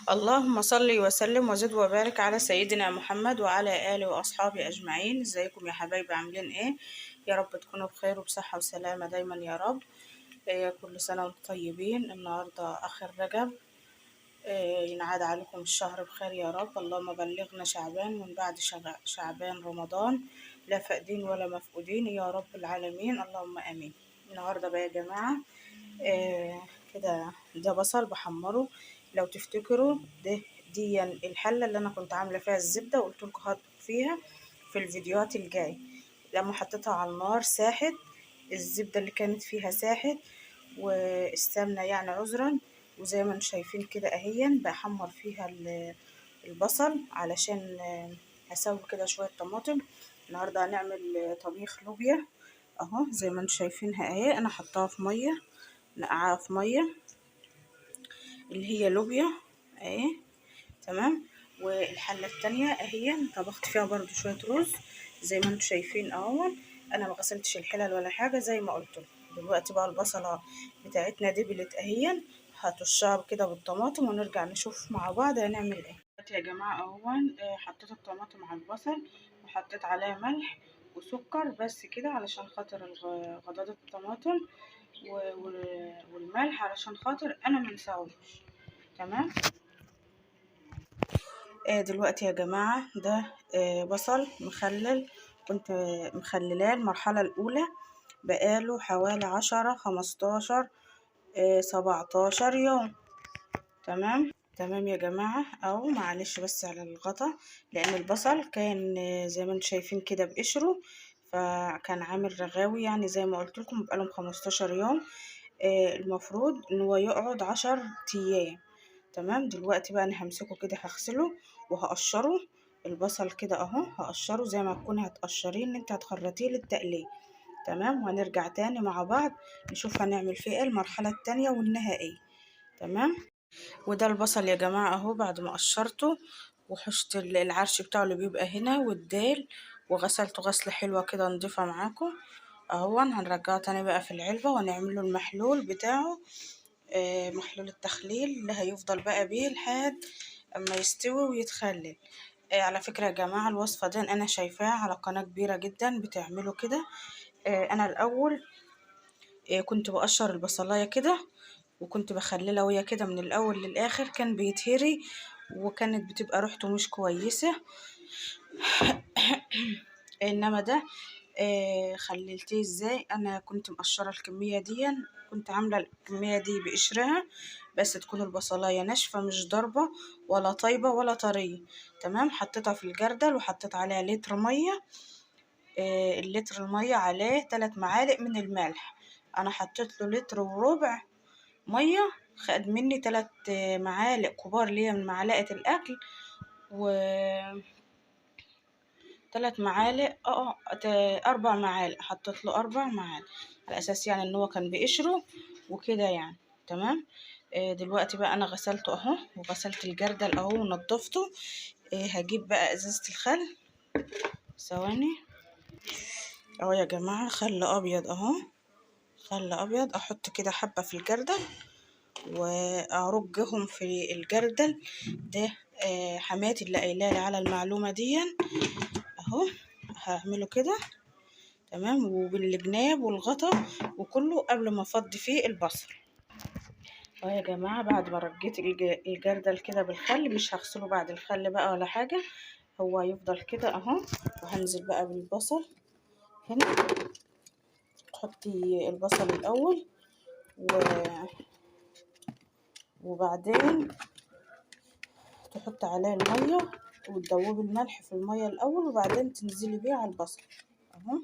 اللهم صل وسلم وزد وبارك على سيدنا محمد وعلى آله وأصحابه أجمعين. ازيكم يا حبايبي؟ عاملين ايه؟ يا رب تكونوا بخير وبصحة وسلامة دايما يا رب. كل سنة وانتم طيبين. النهاردة آخر رجب. ينعاد عليكم الشهر بخير يا رب. اللهم بلغنا شعبان ومن بعد شعبان رمضان، لا فاقدين ولا مفقودين يا رب العالمين، اللهم آمين. النهاردة بقى يا جماعة كده ده بصل بحمره. لو تفتكروا دي الحلة اللي أنا كنت عاملة فيها الزبدة وقلت لكم هطبخ فيها في الفيديوهات الجاية. لما حطيتها على النار ساحت، الزبدة اللي كانت فيها ساحت والسمنة يعني عذرا. وزي ما انتم شايفين كده اهيا بحمر فيها البصل علشان هسوي كده شوية طماطم. النهاردة هنعمل طبيخ لوبيا اهو، زي ما انتم شايفينها اهي. انا حطاها في مية، نقعها في مية اللي هي لوبيا اهي، تمام. والحلة التانية اهي طبخت فيها برضو شوية رز زي ما انتم شايفين اهو. انا ما غسلتش الحلل ولا حاجة زي ما قلت لكم. دلوقتي بقى البصلة بتاعتنا دبلت اهي، هتشرب كده بالطماطم ونرجع نشوف مع بعض هنعمل ايه. دلوقتي يا جماعة اهو حطيت الطماطم على البصل وحطيت عليها ملح وسكر بس كده علشان خاطر غضاضة الطماطم والملح علشان خاطر انا منساوش، تمام. دلوقتي يا جماعة ده بصل مخلل، كنت مخللاه المرحلة الأولى بقاله حوالي 10 15 17 يوم، تمام. تمام يا جماعة أو معلش بس على الغطا، لأن البصل كان زي ما انتم شايفين كده بقشره، فكان عامل رغاوي يعني زي ما قلت لكم بقالهم 15 يوم. المفروض ان هو يقعد 10 ايام، تمام. دلوقتي بقى انا همسكه كده هغسله وهقشره. البصل كده اهو هقشره زي ما تكوني هتقشريه ان انت هتخرطيه للتقليه، تمام. وهنرجع تاني مع بعض نشوف هنعمل فيه ايه المرحله التانية والنهائيه، تمام. وده البصل يا جماعه اهو بعد ما قشرته وحشت العرش بتاعه اللي بيبقى هنا والديل، وغسلته غسله حلوه كده نضيفه معاكم اهو. هنرجعه تاني بقى في العلبه ونعمل له المحلول بتاعه، محلول التخليل اللي هيفضل بقى بيه لحد اما يستوي ويتخلل. على فكرة يا جماعة الوصفة دي انا شايفاها على قناة كبيرة جدا بتعمله كده. انا الاول كنت بقشر البصلاية كده وكنت بخللها وهي كده من الاول للاخر، كان بيتهري وكانت بتبقى ريحته مش كويسة. انما ده خللتيه ازاي؟ انا كنت مقشره الكميه دي، كنت عامله الكميه دي بقشرها بس تكون البصلايه ناشفه مش ضربه ولا طيبه ولا طريه، تمام. حطيتها في الجردل وحطيت عليها لتر ميه. اللتر الميه عليه 3 معالق من الملح. انا حطيت له لتر وربع ميه، خد مني 3 معالق كبار اللي هي من معلقه الاكل، و 3 معالق 4 معالق، حطيت له 4 معالق على اساس يعني ان هو كان بقشره وكده يعني، تمام. دلوقتي بقى انا غسلته اهو وغسلت الجردل اهو ونضفته. هجيب بقى ازازة الخل، ثواني اهو يا جماعة. خل ابيض اهو، خل ابيض احط كده حبة في الجردل وارجهم في الجردل ده. حماتي اللي قايلالي على المعلومة دي اهو، هعمله كده تمام وبالجناب والغطا وكله قبل ما افضي فيه البصل اهو يا جماعه. بعد ما رجيت الجردل كده بالخل، مش هغسله بعد الخل بقى ولا حاجه، هو يفضل كده اهو. وهنزل بقى بالبصل هنا. تحطي البصل الاول وبعدين تحطي عليه الميه وتدوبي الملح في الميه الاول وبعدين تنزلي بيه على البصل اهو.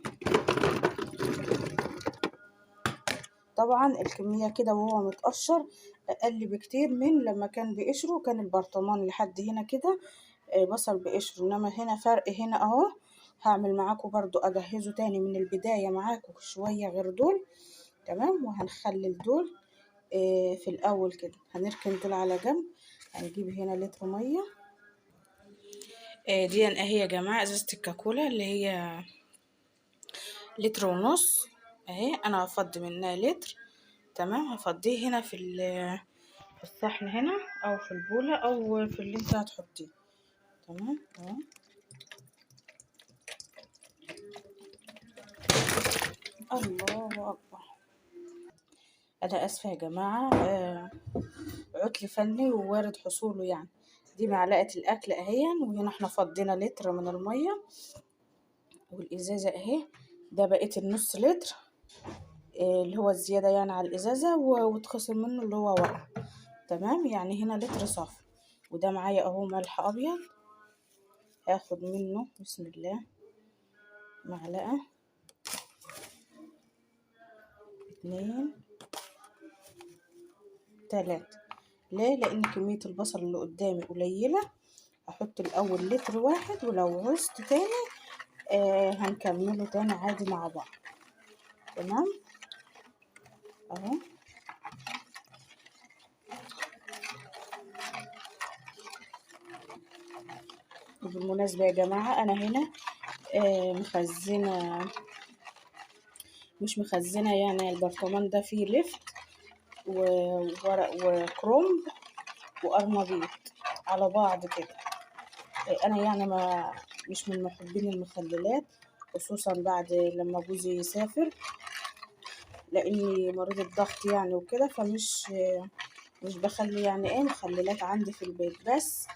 طبعا الكمية كده وهو متقشر اقل بكتير من لما كان بقشره، كان البرطمان لحد هنا كده بصل بقشره، انما هنا فرق هنا اهو. هعمل معاكم برضو اجهزه تاني من البداية معاكم شوية غير دول، تمام. وهنخلل دول في الاول كده، هنركن دول على جنب. هنجيب هنا لتر مية دي اهي يا جماعة، ازازة الكاكولا اللي هي لتر ونص اهي. انا هفضي منها لتر، تمام. هفضيه هنا في الصحن هنا او في البولة او في اللي انت هتحطيه. تمام اهو. الله اكبر. انا اسفة يا جماعة، عطل فني ووارد حصوله يعني. دي معلقة الاكل اهي، وهنا احنا فضينا لتر من المية، والازازة اهي ده بقيت النص لتر، اللي هو الزيادة يعني على الازازة، وتخصم منه اللي هو ورق. تمام، يعني هنا لتر صافي. وده معايا اهو ملح ابيض، هاخد منه بسم الله معلقة، 2، 3. ليه؟ لان كمية البصل اللي قدامي قليلة. هحط الاول لتر واحد، ولو عوزت تاني هنكمله تاني عادي مع بعض. تمام اهو. وبالمناسبة يا جماعة انا هنا مخزنة، مش مخزنة يعني، البرطمان ده فيه لفت وورق وكرنب وقرنبيط على بعض كده. انا يعني ما مش من محبين المخللات، خصوصا بعد لما جوزي يسافر، لاني مريضة ضغط يعني وكده، فمش مش بخلي يعني ايه مخللات عندي في البيت. بس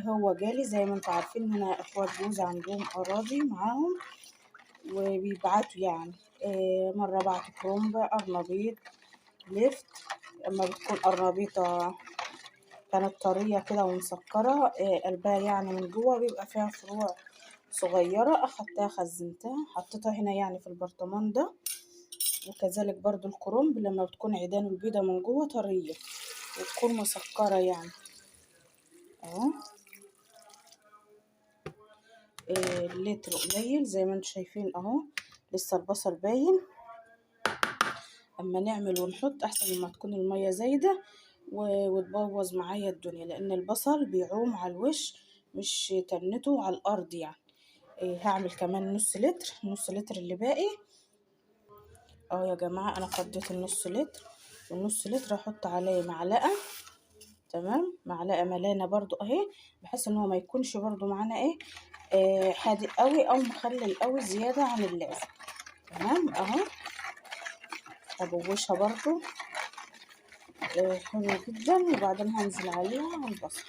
هو جالي زي ما انتوا عارفين ان انا اخوات جوزي عندهم اراضي معاهم، وبيبعتوا يعني مرة بعتوا كرومب، قرنبيط، لفت. اما بتكون قرنبيطة كانت طرية كده ومسكرة، قلبها يعني من جوه بيبقى فيها فروع صغيرة، أخدتها خزنتها حطيتها هنا يعني في البرطمان ده. وكذلك برضو الكرنب لما بتكون عيدان البيضة من جوه طرية وتكون مسكرة يعني اهو. اللتر قليل زي ما انتم شايفين اهو، لسه البصل باين. اما نعمل ونحط احسن مما تكون المية زايدة وتبوظ معايا الدنيا، لان البصل بيعوم على الوش مش تنته على الارض يعني. هعمل كمان نص لتر، نص لتر اللي باقي اهو يا جماعة. انا فضيت النص لتر، والنص لتر احط عليه معلقة. تمام، معلقة ملانة برضو اهي، بحيث ان هو ما يكونش برضو معانا ايه حادق قوي او مخلل قوي زيادة عن اللازم. تمام اهو. هبوشها برضو حلو جدا، وبعدين هنزل عليها على البصل.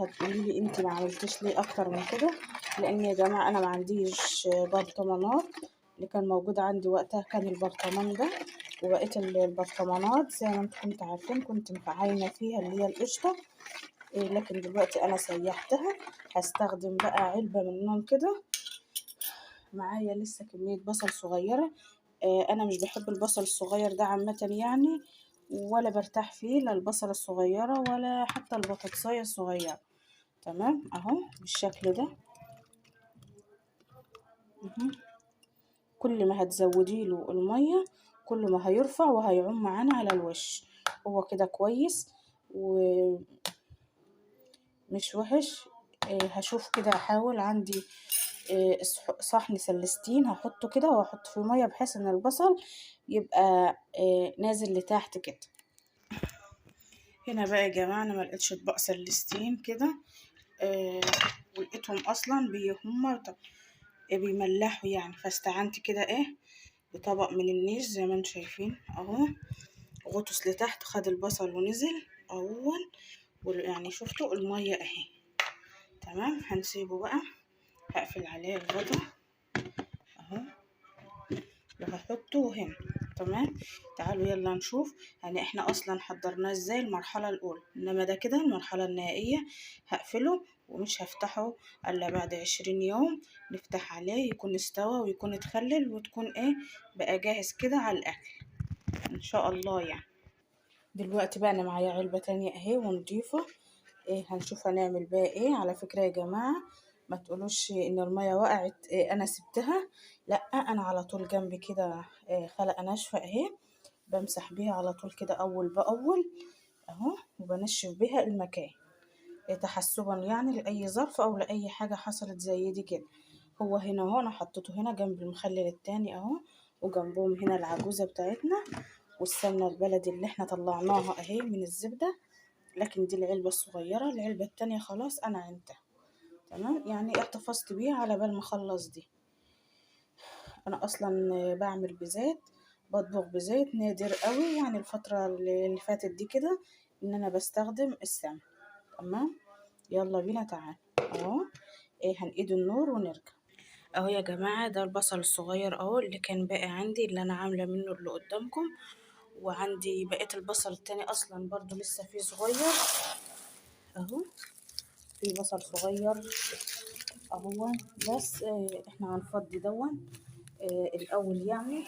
هتقولي لي انت ما عملتش ليه اكتر من كده؟ لان يا جماعه انا ما عنديش برطمانات، اللي كان موجود عندي وقتها كان البرطمان ده، وبقيت البرطمانات زي ما انتم كنتوا عارفين كنت مفعينه فيها اللي هي القشطه. لكن دلوقتي انا سيحتها، هستخدم بقى علبه منهم كده. معايا لسه كميه بصل صغيره، انا مش بحب البصل الصغير ده عامه يعني، ولا برتاح فيه، لا البصلة الصغيرة ولا حتى البطاطساية الصغيرة. تمام اهو بالشكل ده. كل ما هتزودي له المية كل ما هيرفع وهيعوم معانا على الوش. هو كده كويس ومش وحش. هشوف كده، هحاول عندي صحن سلستين هحطه كده واحط فيه مية، بحيث ان البصل يبقى نازل لتحت كده. هنا بقى يا جماعة انا ملقتش اطباق سلستين كده، ولقيتهم اصلا هما بيملحوا يعني، فاستعنت كده ايه بطبق من النيش زي ما انتم شايفين اهو. غطس لتحت خد البصل ونزل اول، يعني شفتوا المية اهي. تمام، هنسيبه بقى، هقفل عليه الغطا اهو وهحطه هنا. تمام، تعالوا يلا نشوف يعني احنا اصلا حضرناه ازاي المرحلة الاولى، انما ده كده المرحلة النهائية. هقفله ومش هفتحه الا بعد 20 يوم، نفتح عليه يكون استوى ويكون اتخلل وتكون ايه بقى جاهز كده على الاكل ان شاء الله يعني. دلوقتي بقى انا معايا علبة تانية اهي ونضيفة، هنشوف هنعمل بقى ايه. على فكرة يا جماعة ما تقولوش ان المية وقعت انا سبتها، لا انا على طول جنبي كده خلقة ناشفة اهي، بمسح بيها على طول كده اول باول اهو، وبنشف بيها المكان تحسبا يعني لأي ظرف أو لأي حاجة حصلت زي دي كده. هو هنا اهو أنا حطيته هنا جنب المخلل التاني اهو، وجنبهم هنا العجوزة بتاعتنا والسمنة البلدي اللي احنا طلعناها اهي من الزبدة، لكن دي العلبة الصغيرة، العلبة التانية خلاص أنا عينتها تمام، يعني احتفظت بيها على بال ما اخلص دي. أنا أصلا بعمل بزيت، بطبخ بزيت نادر قوي يعني الفترة اللي فاتت دي كده إن أنا بستخدم السمن. تمام، يلا بينا تعال اهو. هنقيد النور ونرجع اهو يا جماعة. ده البصل الصغير اهو اللي كان باقي عندي، اللي انا عاملة منه اللي قدامكم، وعندي بقية البصل التاني اصلا برضو لسه فيه صغير اهو، في بصل صغير اهو. بس احنا هنفضي دون الاول يعني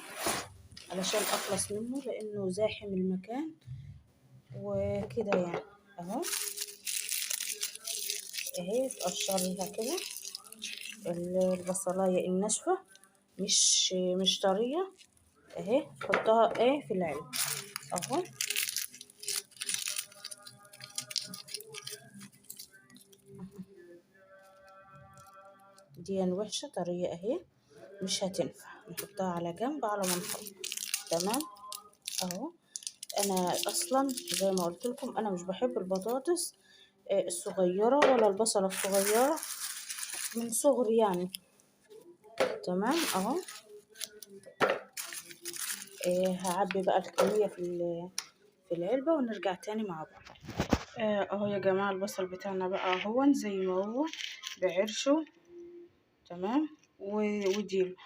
علشان اخلص منه لانه زاحم المكان وكده يعني اهو. اهي تقشريها كده البصلاية الناشفة، مش طرية اهي، تحطها في العلب اهو. دي وحشة طرية اهي، مش هتنفع، نحطها على جنب على ما نحط. تمام اهو. انا اصلا زي ما قلت لكم انا مش بحب البطاطس الصغيرة ولا البصلة الصغيرة من صغري يعني. تمام اهو. هعبي بقى الكمية في العلبة ونرجع تاني مع بعض. اهو يا جماعة البصل بتاعنا بقى اهو زي ما هو بعرشه تمام وديله.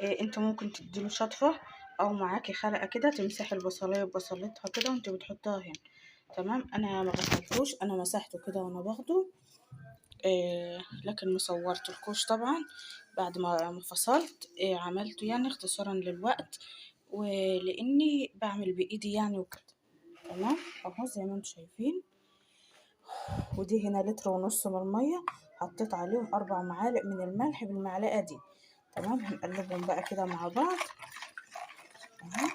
انت ممكن تديله شطفة او معاكي خلقة كده تمسحي البصلاية ببصلتها كده وانت بتحطها هنا. تمام، انا ما غسلتوش، انا مسحته كده وانا باخده لكن مصورتلكوش طبعا بعد ما فصلت. عملته يعني اختصارا للوقت ولاني بعمل بايدي يعني وكده. تمام اهو زي ما انتم شايفين. ودي هنا لتر ونص من المية، حطيت عليهم 4 معالق من الملح بالمعلقة دي. تمام، هنقلبهم بقى كده مع بعض اهو.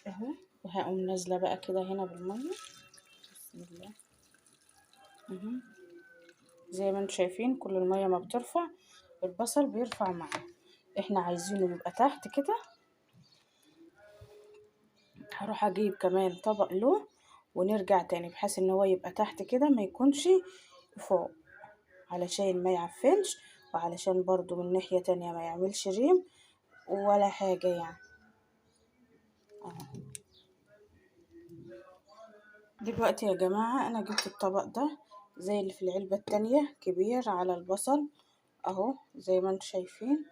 اهو، وهقوم نازلة بقى كده هنا بالمية. بسم الله اهو. زي ما انتم شايفين كل المية ما بترفع البصل بيرفع معاه. احنا عايزينه يبقى تحت كده. هروح اجيب كمان طبق له ونرجع تاني بحيث ان هو يبقى تحت كده ما يكونش فوق، علشان ما يعفنش وعلشان برضو من ناحية تانية ما يعملش ريم ولا حاجة يعني اهو. دلوقتي يا جماعة انا جبت الطبق ده زي اللي في العلبة التانية كبير على البصل اهو، زي ما انتم شايفين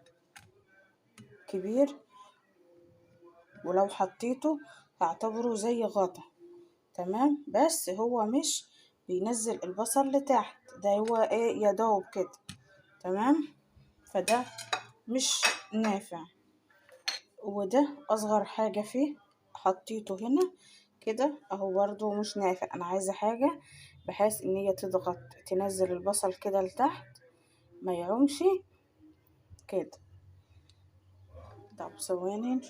كبير، ولو حطيته هعتبره زي غطا. تمام، بس هو مش بينزل البصل لتحت، ده هو يا دوب كده. تمام، فده مش نافع. وده اصغر حاجة فيه حطيته هنا كده اهو، برضو مش نافع. انا عايزة حاجة بحيث ان هي تضغط تنزل البصل كده لتحت ما يعومش كده. طب ثواني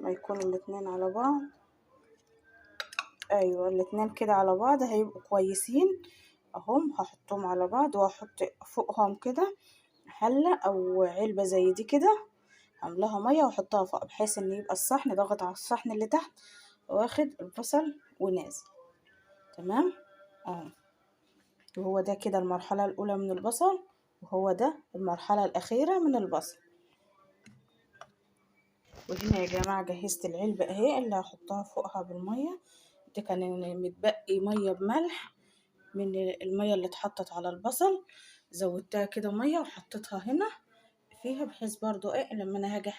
ما يكونوا الاتنين على بعض. ايوه الاتنين كده على بعض هيبقوا كويسين اهم. هحطهم على بعض وهحط فوقهم كده حلة او علبة زي دي كده املاها مية واحطها فوق بحيث ان يبقى الصحن ضغط على الصحن اللي تحت واخد البصل ونازل. تمام اهو. وهو ده كده المرحلة الاولى من البصل، وهو ده المرحلة الاخيرة من البصل. وهنا يا جماعة جهزت العلبة اهي اللي هحطها فوقها بالمية. ده كان متبقي مية بملح من المية اللي اتحطت على البصل، زودتها كده ميه وحطيتها هنا فيها، بحيث برضو ايه لما انا هاجي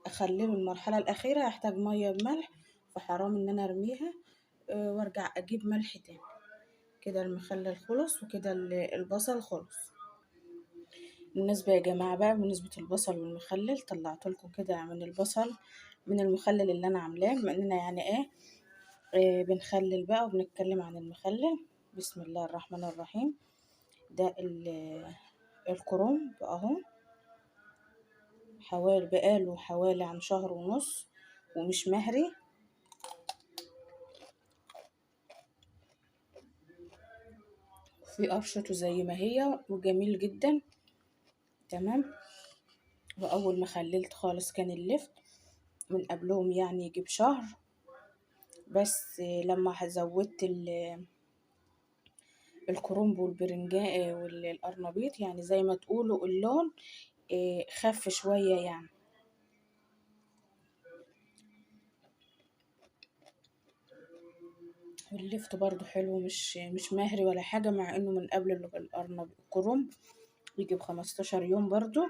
اخلله المرحله الاخيره هحتاج ميه بملح، فحرام ان انا ارميها. وارجع اجيب ملح تاني. كده المخلل خلص، وكده البصل خلص. بالنسبه يا جماعه بقى، بالنسبه البصل والمخلل طلعت لكم كده من البصل من المخلل اللي انا عاملاه، بما اننا يعني ايه بنخلل بقى وبنتكلم عن المخلل. بسم الله الرحمن الرحيم. ده الكرنب اهو، بقاله حوالي عن شهر ونص ومش مهري. في قرشته زي ما هي وجميل جدا. تمام. واول ما خللت خالص كان اللفت من قبلهم يعني يجيب شهر، بس لما زودت الكرنب والبرنجان والقرنبيط، يعني زي ما تقولوا اللون خف شوية يعني. واللفت برضو حلو، مش مهري ولا حاجة، مع انه من قبل الكرنب يجي ب15 يوم برضو.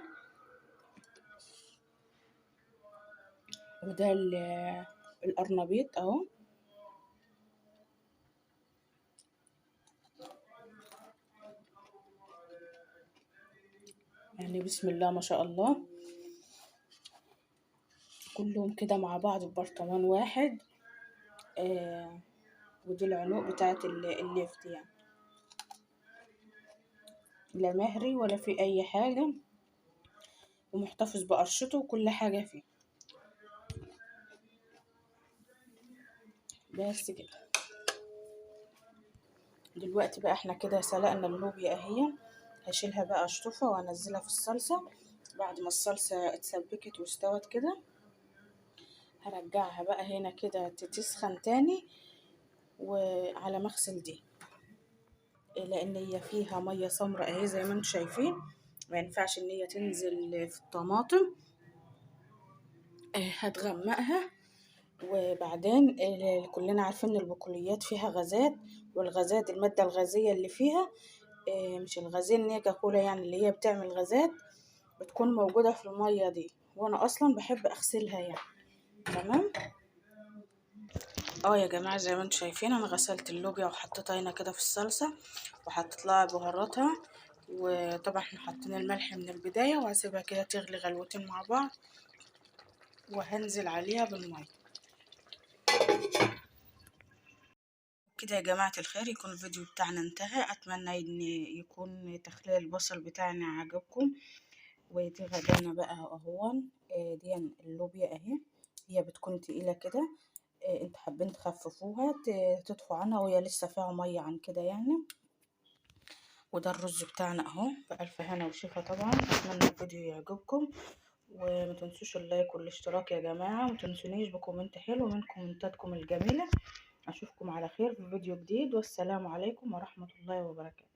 وده القرنبيط اهو. يعني بسم الله ما شاء الله، كلهم كده مع بعض في برطمان واحد. ودي العنق بتاعت اللفت يعني، لا مهري ولا في اي حاجة، ومحتفظ بقرشته وكل حاجة فيه. بس كده. دلوقتي بقى احنا كده سلقنا اللوبيا اهي، هشيلها بقى اشطفها وانزلها في الصلصة. بعد ما الصلصة اتسبكت واستوت كده، هرجعها بقى هنا كده تسخن تاني وعلى مغسل دي، لان هي فيها مية سمرة اهي زي ما انتم شايفين، ما ينفعش ان هي تنزل في الطماطم. هتغمقها. وبعدين كلنا عارفين ان البقوليات فيها غازات، والغازات المادة الغازية اللي فيها مش الغازية النيجا كولا، يعني اللي هي بتعمل غازات بتكون موجودة في المية دي، وانا اصلا بحب اغسلها يعني. تمام. يا جماعة زي ما انتم شايفين انا غسلت اللوبيا وحطيتها هنا كده في الصلصة، وحطيت لها بهاراتها. وطبعا احنا حاطين الملح من البداية، وهسيبها كده تغلي غلوتين مع بعض، وهنزل عليها بالمية. كده يا جماعة الخير يكون الفيديو بتاعنا انتهى. اتمنى ان يكون تخليل البصل بتاعنا عجبكم. ودي غدانا بقى اهون. دي اللوبيا اهي، هي بتكون تقيلة كده. انتوا حابين تخففوها تطفوا عنها وهي لسه فيها مية عن كده يعني. وده الرز بتاعنا اهو، بألف هنا وشفا. طبعا اتمنى الفيديو يعجبكم، وما تنسوش اللايك والاشتراك يا جماعة، وما تنسونيش بكومنت حلو من كومنتاتكم الجميلة. اشوفكم على خير في فيديو جديد، والسلام عليكم ورحمة الله وبركاته.